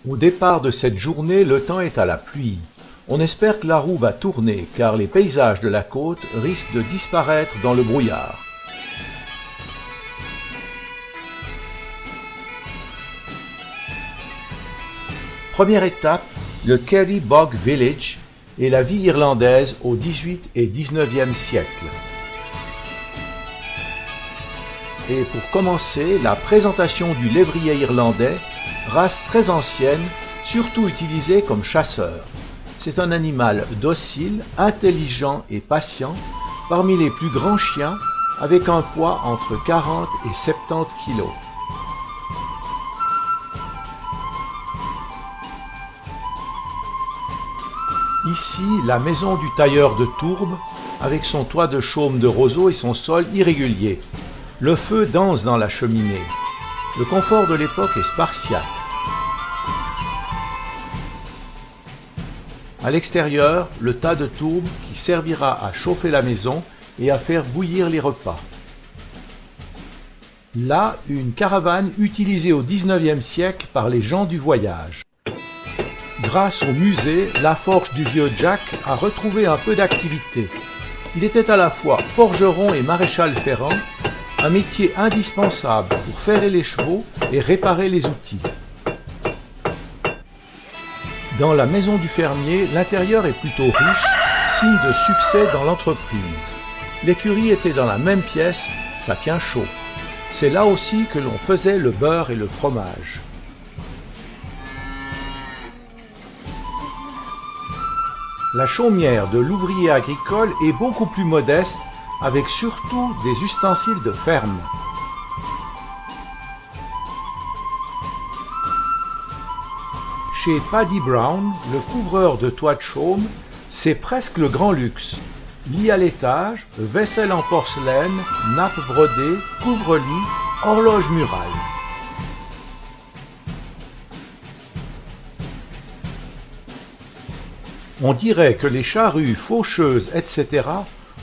Au départ de cette journée, le temps est à la pluie. On espère que la roue va tourner car les paysages de la côte risquent de disparaître dans le brouillard. Première étape, le Kerry Bog Village et la vie irlandaise au XVIIIe et XIXe siècle. Et pour commencer, la présentation du lévrier irlandais, race très ancienne, surtout utilisée comme chasseur. C'est un animal docile, intelligent et patient, parmi les plus grands chiens, avec un poids entre 40 et 70 kg. Ici, la maison du tailleur de Tourbe, avec son toit de chaume de roseau et son sol irrégulier. Le feu danse dans la cheminée. Le confort de l'époque est spartiate. À l'extérieur, le tas de tourbe qui servira à chauffer la maison et à faire bouillir les repas. Là, une caravane utilisée au XIXe siècle par les gens du voyage. Grâce au musée, la forge du vieux Jack a retrouvé un peu d'activité. Il était à la fois forgeron et maréchal ferrant, un métier indispensable pour ferrer les chevaux et réparer les outils. Dans la maison du fermier, l'intérieur est plutôt riche, signe de succès dans l'entreprise. L'écurie était dans la même pièce, ça tient chaud. C'est là aussi que l'on faisait le beurre et le fromage. La chaumière de l'ouvrier agricole est beaucoup plus modeste, avec surtout des ustensiles de ferme. Chez Paddy Brown, le couvreur de toit de chaume, c'est presque le grand luxe. Lit à l'étage, vaisselle en porcelaine, nappe brodée, couvre-lit, horloge muraille. On dirait que les charrues, faucheuses, etc.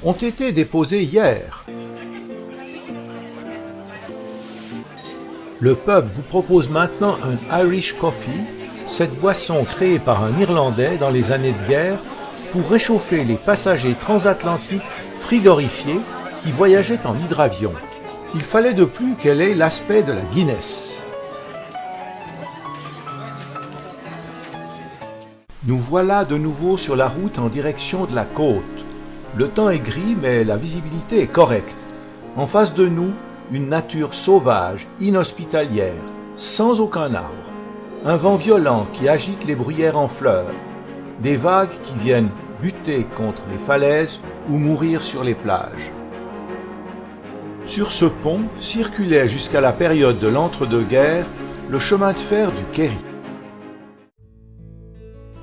ont été déposées hier. Le pub vous propose maintenant un Irish Coffee, cette boisson créée par un Irlandais dans les années de guerre pour réchauffer les passagers transatlantiques frigorifiés qui voyageaient en hydravion. Il fallait de plus qu'elle ait l'aspect de la Guinness. Nous voilà de nouveau sur la route en direction de la côte. Le temps est gris, mais la visibilité est correcte. En face de nous, une nature sauvage, inhospitalière, sans aucun arbre. Un vent violent qui agite les bruyères en fleurs. Des vagues qui viennent buter contre les falaises ou mourir sur les plages. Sur ce pont circulait jusqu'à la période de l'entre-deux-guerres le chemin de fer du Kerry.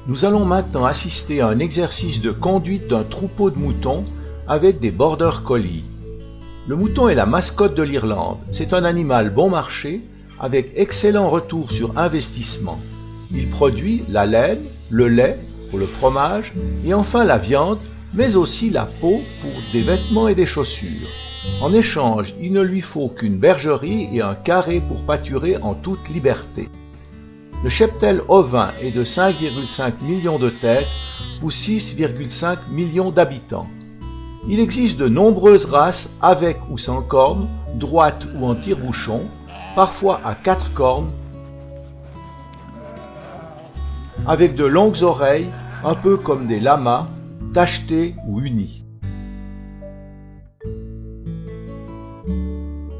Nous allons maintenant assister à un exercice de conduite d'un troupeau de moutons avec des border collies. Le mouton est la mascotte de l'Irlande. C'est un animal bon marché avec excellent retour sur investissement. Il produit la laine, le lait pour le fromage et enfin la viande, mais aussi la peau pour des vêtements et des chaussures. En échange, il ne lui faut qu'une bergerie et un carré pour pâturer en toute liberté. Le cheptel ovin est de 5,5 millions de têtes pour 6,5 millions d'habitants. Il existe de nombreuses races avec ou sans cornes, droites ou en tire-bouchon, parfois à 4 cornes, avec de longues oreilles, un peu comme des lamas, tachetés ou unis.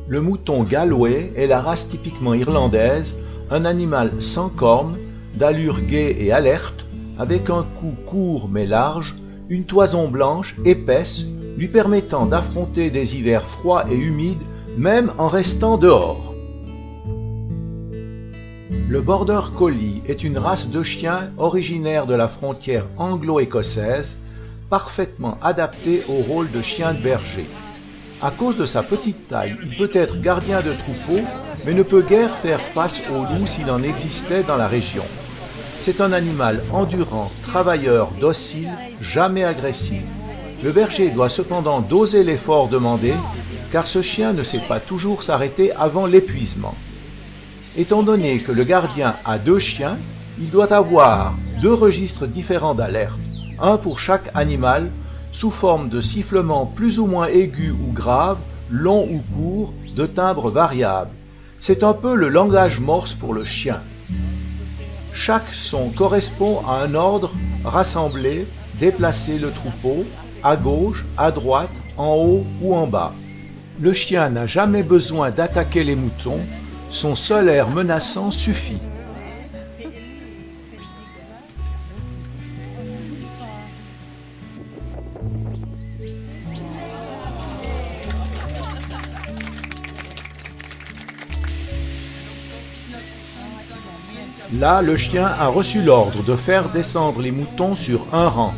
Le mouton galway est la race typiquement irlandaise, un animal sans cornes, d'allure gaie et alerte, avec un cou court mais large, une toison blanche, épaisse, lui permettant d'affronter des hivers froids et humides, même en restant dehors. Le Border Collie est une race de chien originaire de la frontière anglo-écossaise, parfaitement adaptée au rôle de chien de berger. À cause de sa petite taille, il peut être gardien de troupeau, mais ne peut guère faire face aux loups s'il en existait dans la région. C'est un animal endurant, travailleur, docile, jamais agressif. Le berger doit cependant doser l'effort demandé, car ce chien ne sait pas toujours s'arrêter avant l'épuisement. Étant donné que le gardien a 2 chiens, Il doit avoir 2 registres différents d'alerte, un pour chaque animal, sous forme de sifflements plus ou moins aigus ou graves, longs ou courts, de timbre variable. C'est un peu le langage morse pour le chien. Chaque son correspond à un ordre: rassembler, déplacer le troupeau, à gauche, à droite, en haut ou en bas. Le chien n'a jamais besoin d'attaquer les moutons, son seul air menaçant suffit. Là, le chien a reçu l'ordre de faire descendre les moutons sur un rang.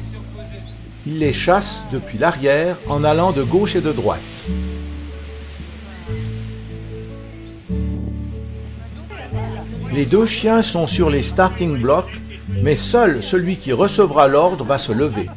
Il les chasse depuis l'arrière en allant de gauche et de droite. Les 2 chiens sont sur les starting blocks, mais seul celui qui recevra l'ordre va se lever.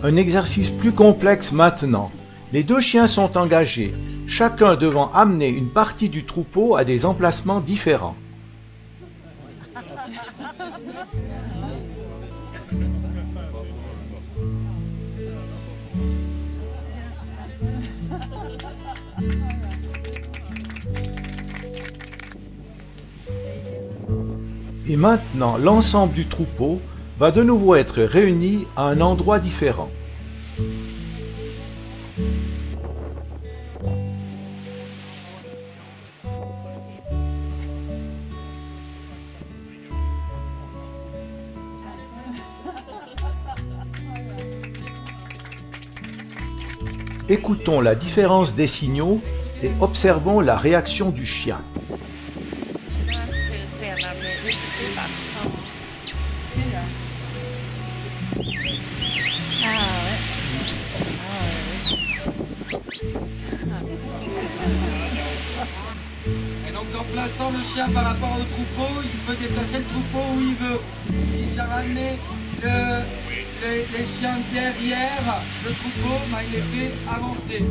Un exercice plus complexe maintenant. Les 2 chiens sont engagés, chacun devant amener une partie du troupeau à des emplacements différents. Et maintenant, l'ensemble du troupeau va de nouveau être réuni à un endroit différent. Écoutons la différence des signaux et observons la réaction du chien. Et donc en plaçant le chien par rapport au troupeau, il peut déplacer le troupeau où il veut. S'il vient ramener les chiens derrière le troupeau, il les fait avancer.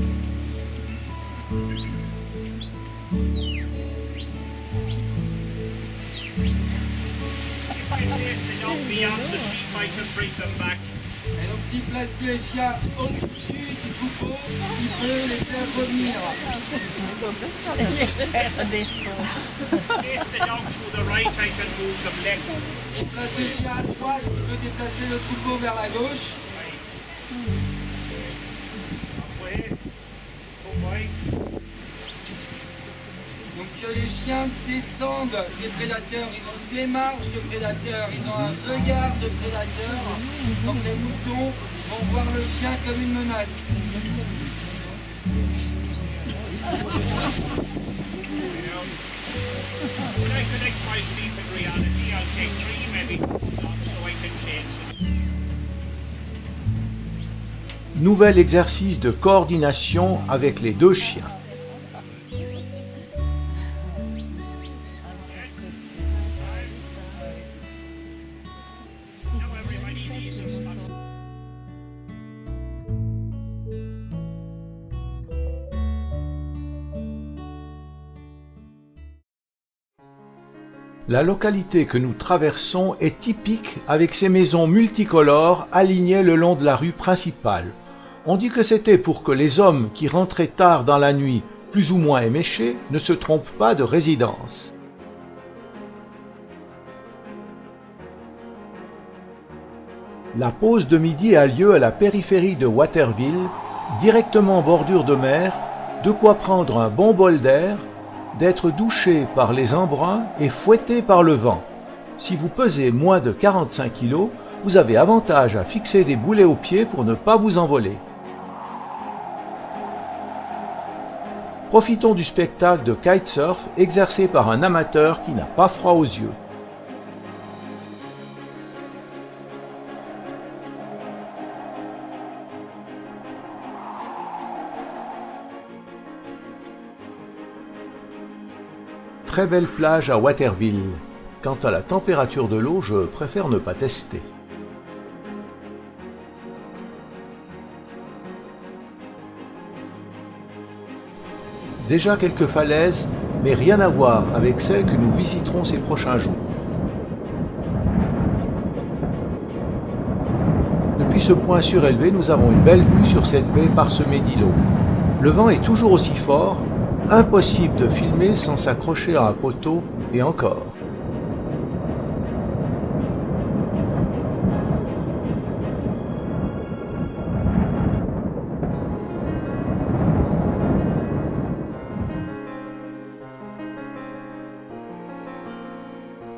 Et donc s'il place les chiens au-dessus du troupeau, il peut les faire revenir. S'il place les chiens à droite, il peut déplacer le troupeau vers la gauche. Donc les chiens descendent des prédateurs, ils ont une démarche de prédateur, ils ont un regard de prédateur. Donc les moutons vont voir le chien comme une menace. Nouvel exercice de coordination avec les 2 chiens. La localité que nous traversons est typique avec ses maisons multicolores alignées le long de la rue principale. On dit que c'était pour que les hommes qui rentraient tard dans la nuit, plus ou moins éméchés, ne se trompent pas de résidence. La pause de midi a lieu à la périphérie de Waterville, directement en bordure de mer, de quoi prendre un bon bol d'air, d'être douché par les embruns et fouetté par le vent. Si vous pesez moins de 45 kg, vous avez avantage à fixer des boulets aux pieds pour ne pas vous envoler. Profitons du spectacle de kitesurf exercé par un amateur qui n'a pas froid aux yeux. Très belle plage à Waterville. Quant à la température de l'eau, je préfère ne pas tester. déjà quelques falaises, mais rien à voir avec celles que nous visiterons ces prochains jours. Depuis ce point surélevé, nous avons une belle vue sur cette baie parsemée d'îlots. Le vent est toujours aussi fort, impossible de filmer sans s'accrocher à un poteau et encore.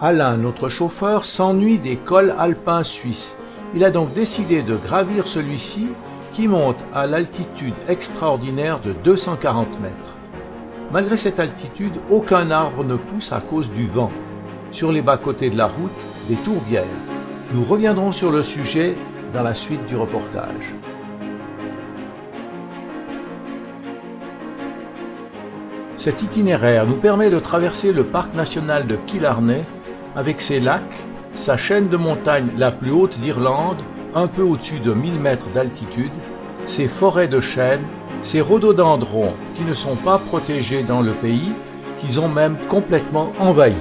Alain, notre chauffeur, s'ennuie des cols alpins suisses. Il a donc décidé de gravir celui-ci qui monte à l'altitude extraordinaire de 240 mètres. Malgré cette altitude, aucun arbre ne pousse à cause du vent. Sur les bas-côtés de la route, des tourbières. Nous reviendrons sur le sujet dans la suite du reportage. Cet itinéraire nous permet de traverser le parc national de Killarney avec ses lacs, sa chaîne de montagnes la plus haute d'Irlande, un peu au-dessus de 1000 mètres d'altitude, ses forêts de chênes, ses rhododendrons qui ne sont pas protégés dans le pays, qu'ils ont même complètement envahis.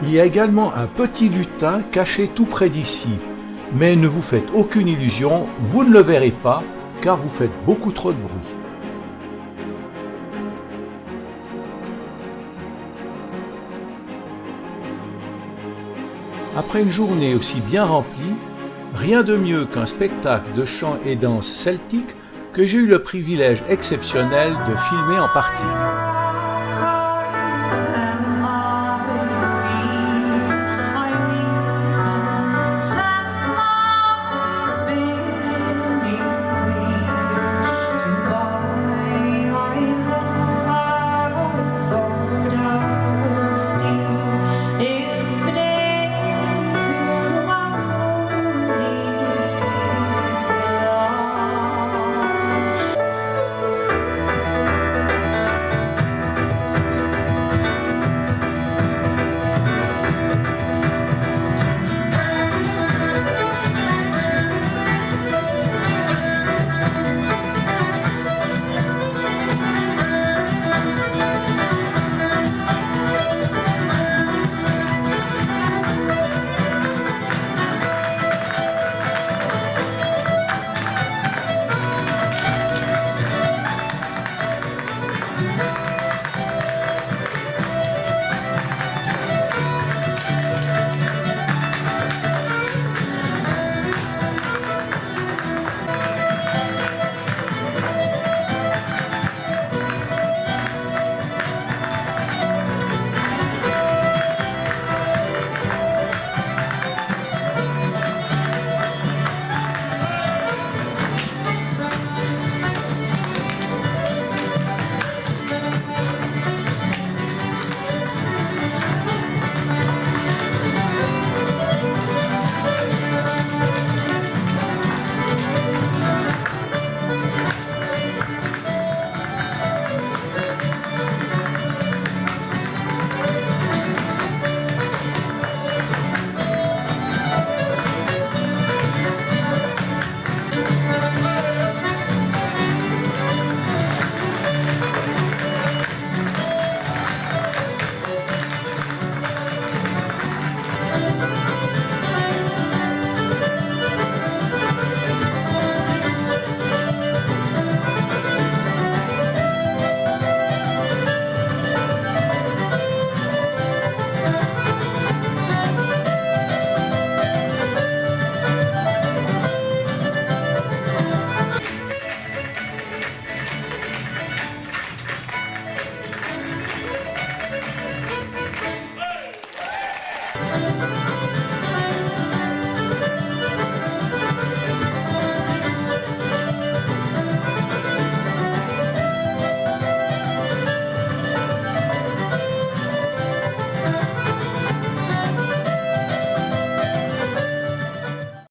Il y a également un petit lutin caché tout près d'ici, mais ne vous faites aucune illusion, vous ne le verrez pas car vous faites beaucoup trop de bruit. Après une journée aussi bien remplie, rien de mieux qu'un spectacle de chant et danse celtique que j'ai eu le privilège exceptionnel de filmer en partie.